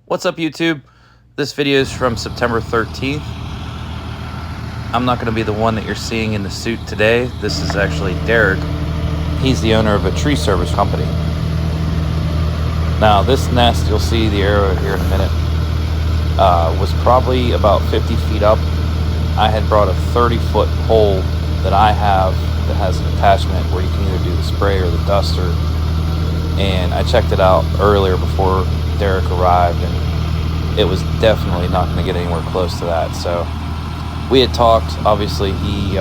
What's up, YouTube? This video is from September 13th. I'm not going to be the one that you're seeing in the suit today. This is actually Derek. He's the owner of a tree service company. Now, this nest, you'll see the arrow here in a minute, was probably about 50 feet up. I had brought a 30-foot pole that I have that has an attachment where you can either do the spray or the duster. And I checked it out earlier before Derek arrived, and it was definitely not going to get anywhere close to that. So we had talked. Obviously, he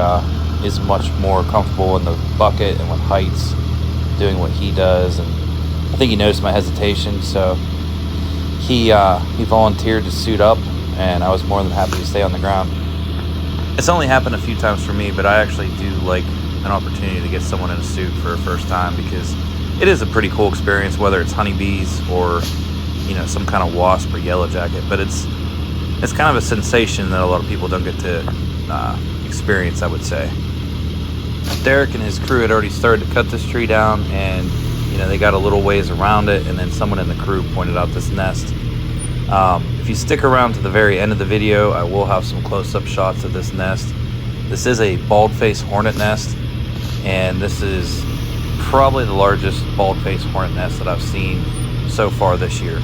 is much more comfortable in the bucket and with heights, doing what he does. And I think he noticed my hesitation, so he volunteered to suit up, and I was more than happy to stay on the ground. It's only happened a few times for me, but I actually do like an opportunity to get someone in a suit for a first time, because it is a pretty cool experience, whether it's honeybees or, you know, some kind of wasp or yellow jacket. But it's kind of a sensation that a lot of people don't get to experience, I would say. Derek and his crew had already started to cut this tree down, and you know, they got a little ways around it, and then someone in the crew pointed out this nest. If you stick around to the very end of the video, I will have some close-up shots of this nest. This is a bald-faced hornet nest, and this is probably the largest bald-faced hornet nest that I've seen so far this year.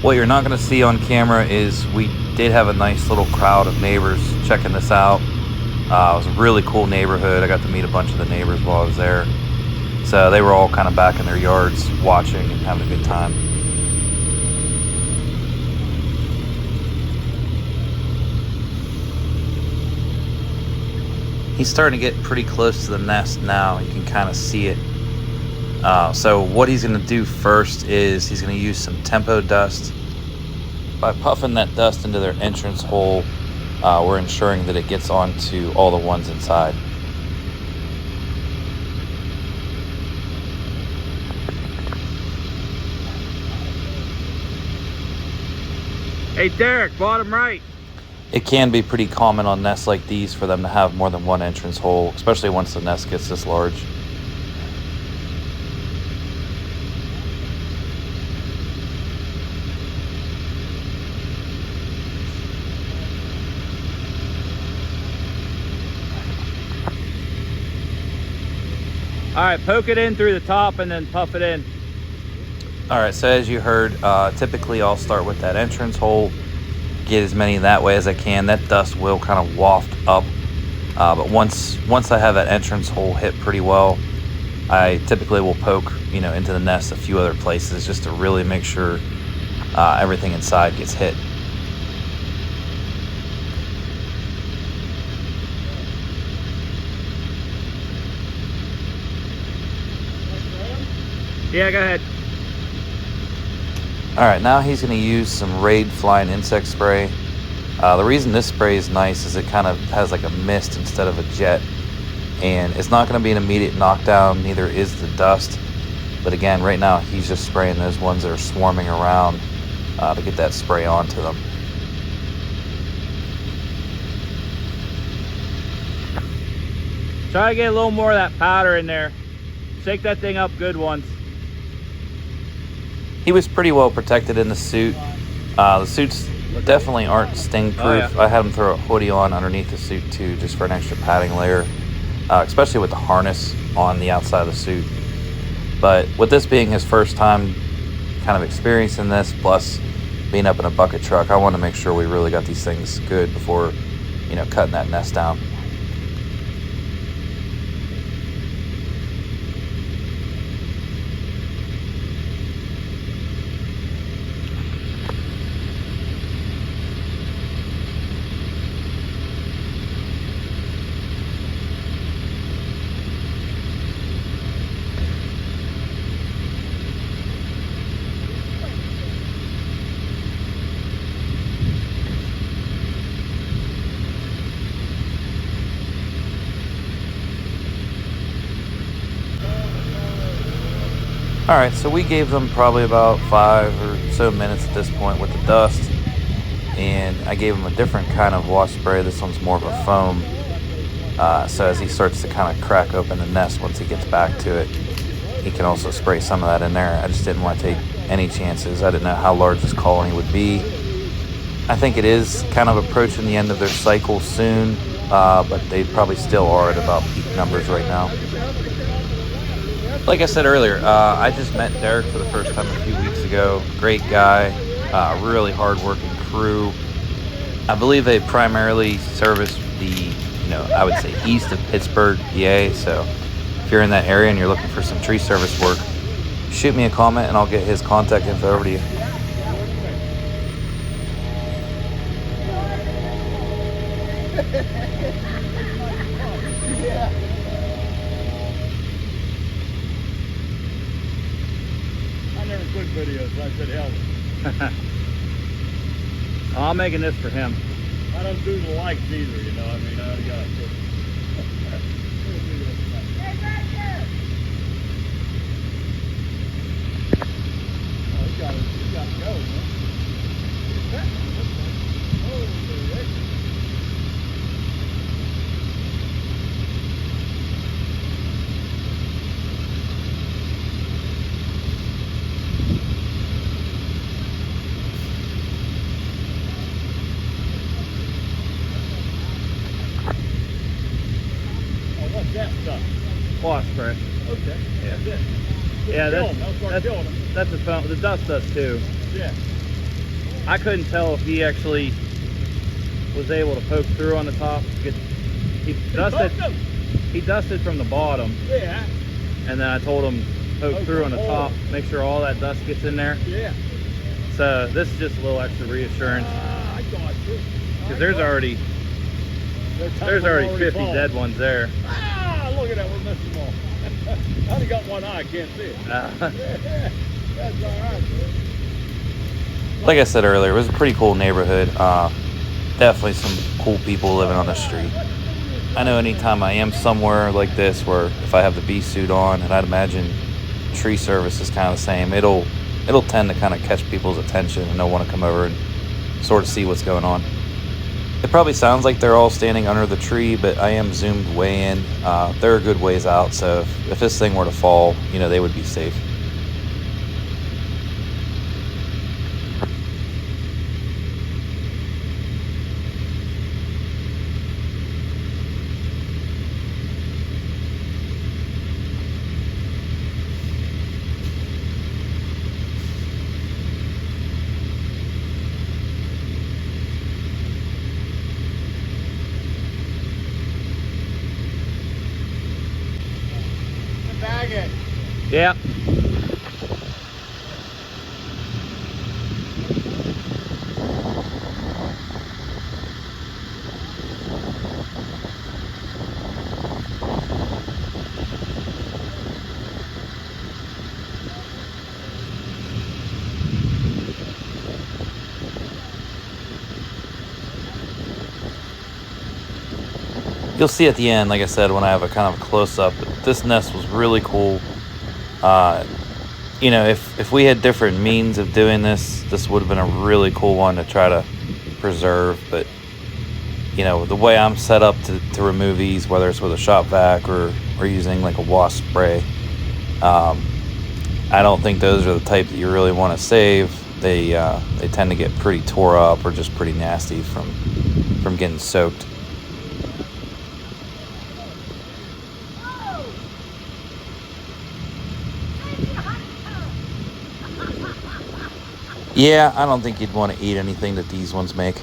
What you're not going to see on camera is we did have a nice little crowd of neighbors checking this out. It was a really cool neighborhood. I got to meet a bunch of the neighbors while I was there. So they were all kind of back in their yards watching and having a good time. He's starting to get pretty close to the nest now. You can kind of see it. So what he's going to do first is he's going to use some tempo dust. By puffing that dust into their entrance hole, we're ensuring that it gets onto all the ones inside. Hey Derek, bottom right. It can be pretty common on nests like these for them to have more than one entrance hole, especially once the nest gets this large. All right, poke it in through the top and then puff it in. All right, so as you heard, typically I'll start with that entrance hole, get as many that way as I can. That dust will kind of waft up, but once I have that entrance hole hit pretty well, I typically will poke, you know, into the nest a few other places just to really make sure everything inside gets hit. Yeah, go ahead. All right, now he's going to use some Raid Flying Insect Spray. The reason this spray is nice is it kind of has like a mist instead of a jet, and it's not going to be an immediate knockdown, neither is the dust. But again, right now he's just spraying those ones that are swarming around to get that spray onto them. Try to get a little more of that powder in there. Shake that thing up good once. He was pretty well protected in the suit. The suits definitely aren't sting proof. Oh, yeah. I had him throw a hoodie on underneath the suit too, just for an extra padding layer, especially with the harness on the outside of the suit. But with this being his first time kind of experiencing this, plus being up in a bucket truck, I want to make sure we really got these things good before, you know, cutting that nest down. All right, so we gave them probably about 5 or so minutes at this point with the dust, and I gave him a different kind of wasp spray. This one's more of a foam. So as he starts to kind of crack open the nest once he gets back to it, he can also spray some of that in there. I just didn't want to take any chances. I didn't know how large this colony would be. I think it is kind of approaching the end of their cycle soon, but they probably still are at about peak numbers right now. Like I said earlier, I just met Derek for the first time a few weeks ago. Great guy, really hard-working crew. I believe they primarily service the, I would say east of Pittsburgh, PA. So if you're in that area and you're looking for some tree service work, shoot me a comment and I'll get his contact info over to you. I never quit videos, so I said hell. I'm making this for him. I don't do the likes either, you know. I mean, I got to. Oh, he got to go, man. What's that stuff? Wasp spray. Okay. Yeah. That's it. Yeah, Killing them. that's the phone. The dust does too. Yeah. I couldn't tell if he actually was able to poke through on the top. He dusted from the bottom. Yeah. And then I told him poke through on the top, make sure all that dust gets in there. Yeah. So this is just a little extra reassurance. I got you. Because there's already 50 fallen. dead ones there. Ah, look at that, we're missing them all. I only got one eye, I can't see it. That's all right. Like I said earlier, it was a pretty cool neighborhood. Definitely some cool people living on the street. I know anytime I am somewhere like this where if I have the bee suit on, and I'd imagine tree service is kind of the same, it'll tend to kind of catch people's attention and they'll want to come over and sort of see what's going on. It probably sounds like they're all standing under the tree, but I am zoomed way in. They're a good ways out, so if this thing were to fall, they would be safe. Bag it. Yeah. You'll see at the end, like I said, when I have a kind of close-up, this nest was really cool. If we had different means of doing this would have been a really cool one to try to preserve. But, the way I'm set up to remove these, whether it's with a shop vac or using like a wasp spray, I don't think those are the type that you really want to save. They tend to get pretty tore up or just pretty nasty from getting soaked. Yeah, I don't think you'd want to eat anything that these ones make.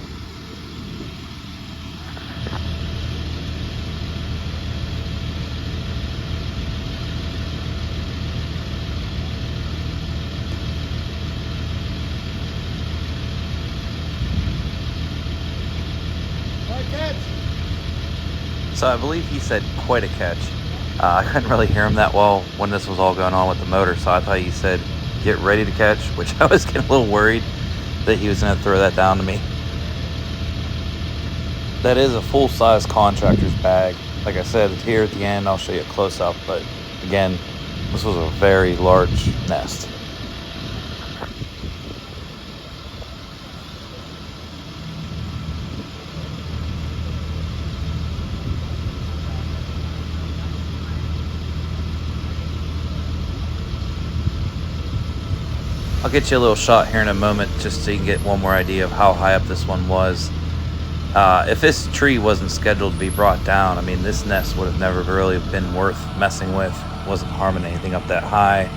So I believe he said quite a catch. I couldn't really hear him that well when this was all going on with the motor, so I thought he said get ready to catch, which I was getting a little worried that he was going to throw that down to me. That is a full-size contractor's bag. Like I said, here at the end I'll show you a close-up, but again, this was a very large nest. I'll get you a little shot here in a moment just so you can get one more idea of how high up this one was. If this tree wasn't scheduled to be brought down, I mean, this nest would have never really been worth messing with. It wasn't harming anything up that high.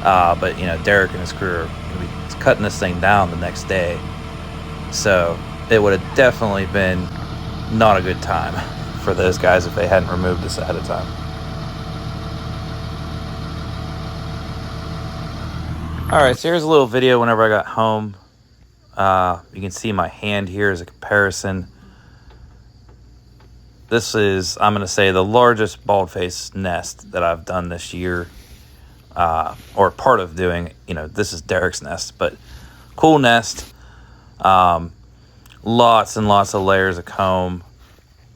But, you know, Derek and his crew are going to be cutting this thing down the next day. So it would have definitely been not a good time for those guys if they hadn't removed this ahead of time. Alright, so here's a little video whenever I got home. You can see my hand here as a comparison. This is, I'm going to say, the largest bald-faced nest that I've done this year. Or part of doing. You know, this is Derek's nest, but cool nest. Lots and lots of layers of comb.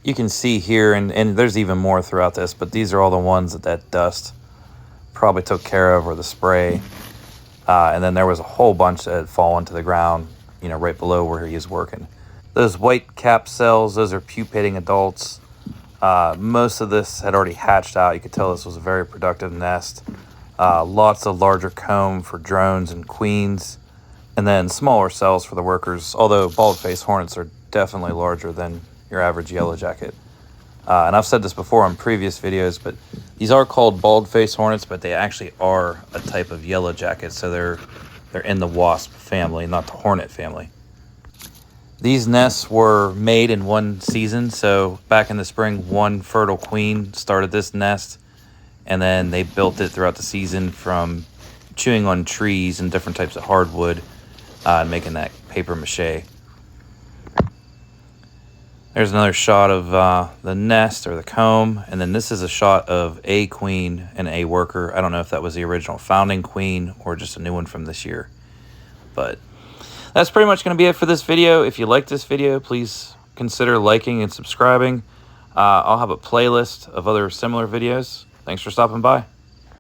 You can see here, and there's even more throughout this, but these are all the ones that dust probably took care of, or the spray. And then there was a whole bunch that had fallen to the ground, you know, right below where he was working. Those white cap cells, those are pupating adults. Most of this had already hatched out. You could tell this was a very productive nest. Lots of larger comb for drones and queens, and then smaller cells for the workers, although bald-faced hornets are definitely larger than your average yellow jacket. And I've said this before on previous videos, but these are called bald-faced hornets, but they actually are a type of yellow jacket, so they're in the wasp family, not the hornet family. These nests were made in one season, so back in the spring, one fertile queen started this nest, and then they built it throughout the season from chewing on trees and different types of hardwood and making that paper mache. There's another shot of the nest or the comb, and then this is a shot of a queen and a worker. I don't know if that was the original founding queen or just a new one from this year. But that's pretty much going to be it for this video. If you like this video, please consider liking and subscribing. I'll have a playlist of other similar videos. Thanks for stopping by.